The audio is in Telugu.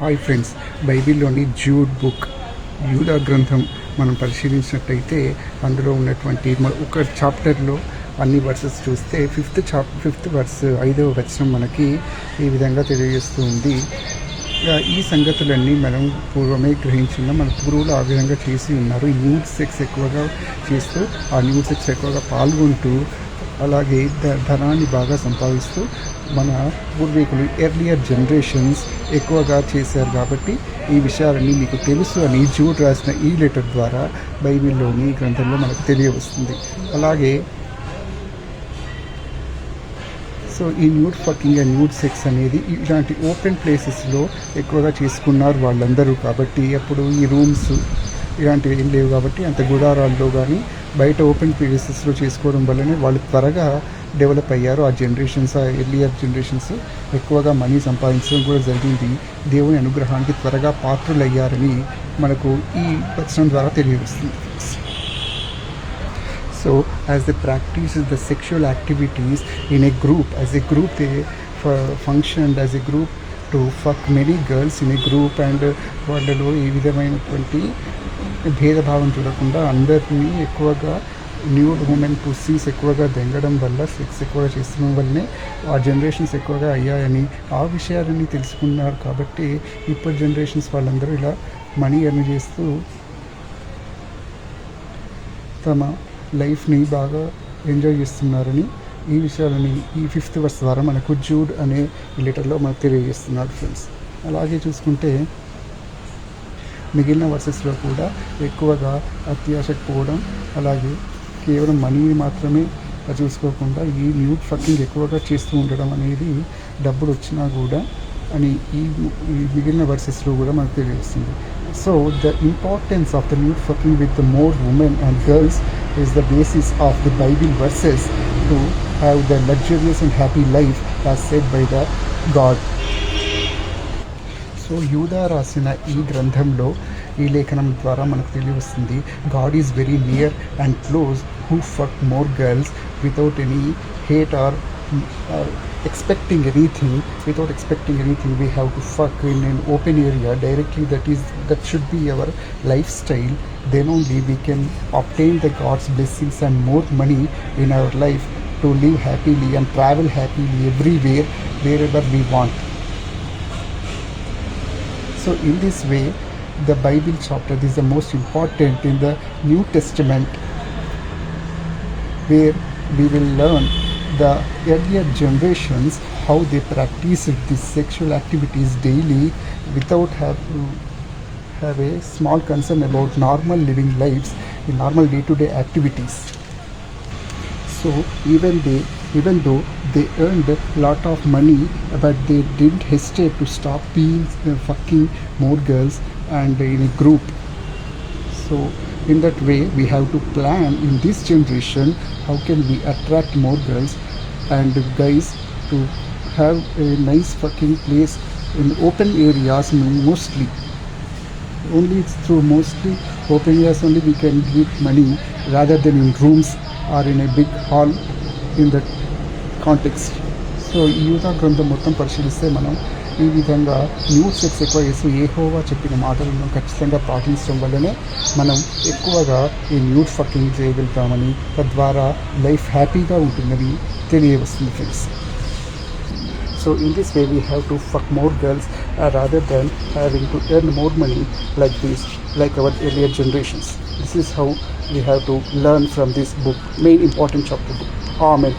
హాయ్ ఫ్రెండ్స్, బైబిల్లోని జూడ్ బుక్ యూదా గ్రంథం మనం పరిశీలించినట్టయితే అందులో ఉన్నటువంటి ఒక చాప్టర్లో అన్ని వర్సెస్ చూస్తే ఫిఫ్త్ వర్స్ 5వ వచనం మనకి ఈ విధంగా తెలియజేస్తూ ఉంది. ఈ సంగతులన్నీ మనం పూర్వమే గ్రహించిన మన పూర్వులు ఆ విధంగా చేసి ఉన్నారు. ఈ న్యూడ్ సెక్స్ ఎక్కువగా చేస్తూ ఆ న్యూడ్ సెక్స్ ఎక్కువగా పాల్గొంటూ అలాగే ధనాన్ని బాగా సంపాదిస్తూ మన పూర్వీకులు ఎర్లియర్ జనరేషన్స్ ఎక్కువగా చేశారు. కాబట్టి ఈ విషయాలన్నీ మీకు తెలుసు అని జూడ్ రాసిన ఈ లెటర్ ద్వారా బైబిల్లోని గ్రంథంలో మనకు తెలియవస్తుంది. అలాగే సో ఈ nude fucking and nude sex అనేది ఇలాంటి ఓపెన్ ప్లేసెస్లో ఎక్కువగా చేసుకున్నారు వాళ్ళందరూ. కాబట్టి అప్పుడు ఈ రూమ్స్ ఇలాంటివి ఏం లేవు కాబట్టి అంత గుడారాల్లో కానీ బయట ఓపెన్ ప్లేసెస్లో చేసుకోవడం వల్లనే వాళ్ళు త్వరగా డెవలప్ అయ్యారు. ఆ జనరేషన్స్, ఆ ఎర్లియర్ జనరేషన్స్ ఎక్కువగా మనీ సంపాదించడం కూడా జరిగింది. దేవుని అనుగ్రహానికి త్వరగా పాత్రులయ్యారని మనకు ఈ వచనం ద్వారా తెలియవస్తుంది. So as they practice the sexual activities in a group, as a group they functioned as a group to fuck many girls in a group, and వాళ్ళలో ఏ విధమైనటువంటి భేదభావం చూడకుండా అందరినీ ఎక్కువగా న్యూడ్ ఉమెన్ పుస్సీస్ ఎక్కువగా దెంగడం వల్ల, సెక్స్ ఎక్కువగా చేస్తున్న వల్లనే ఆ జనరేషన్స్ ఎక్కువగా అయ్యాయని ఆ విషయాలన్నీ తెలుసుకున్నారు. కాబట్టి ఇప్పటి జనరేషన్స్ వాళ్ళందరూ ఇలా మనీ ఎర్న్ చేస్తూ తమ లైఫ్ని బాగా ఎంజాయ్ చేస్తున్నారని ఈ విషయాలని ఈ 5th వర్స్ ద్వారా మనకు జూడ్ అనే లెటర్లో మనకు తెలియజేస్తున్నారు ఫ్రెండ్స్. అలాగే చూసుకుంటే మిగిలిన వర్సెస్లో కూడా ఎక్కువగా అత్యాశకు పోవడం, అలాగే కేవలం మనీని మాత్రమే చూసుకోకుండా ఈ న్యూడ్ ఫకింగ్ ఎక్కువగా చేస్తూ ఉండడం అనేది డబ్బులు వచ్చినా కూడా అని ఈ మిగిలిన వర్సెస్లో కూడా మనకు తెలియజేస్తుంది. So the importance of the nude fucking with the more women and girls is the basis of the Bible verses to have the luxurious and happy life as said by the God. So యూదా రాసిన ఈ గ్రంథంలో ఈ లేఖనం ద్వారా మనకు తెలియవస్తుంది, God is very near and close who fuck more girls without any hate or expecting anything. We have to fuck in an open area directly. That should be our lifestyle. Then only we can obtain the God's blessings and more money in our life to live happily and travel happily everywhere, wherever we want. So in this way, the Bible chapter is the most important in the New Testament, where we will learn the earlier generations how they practiced these sexual activities daily without have a small concern about normal living lives in normal day-to-day activities. So even though they earned a lot of money, but they didn't hesitate to stop being fucking more girls and in a group. So in that way we have to plan in this generation how can we attract more girls and guys to have a nice fucking place in open areas. Mostly only through mostly open areas only we can get money, rather than in rooms or in a big hall in that context. So ఈ యూదా గ్రంథం మొత్తం పరిశీలిస్తే మనం ఈ విధంగా న్యూడ్ సెక్స్ ఎక్కువ చేస్తూ యెహోవా చెప్పిన మాటలను ఖచ్చితంగా పాటించడం వల్లనే మనం ఎక్కువగా ఈ న్యూడ్ ఫకింగ్ చేయగలుగుతామని, తద్వారా లైఫ్ హ్యాపీగా ఉంటుందని తెలియవస్తుంది friends. So in this way we have to fuck more girls rather than having to earn more money like this, like our earlier generations. This is how we have to learn from this book, main important chapter book. Amen.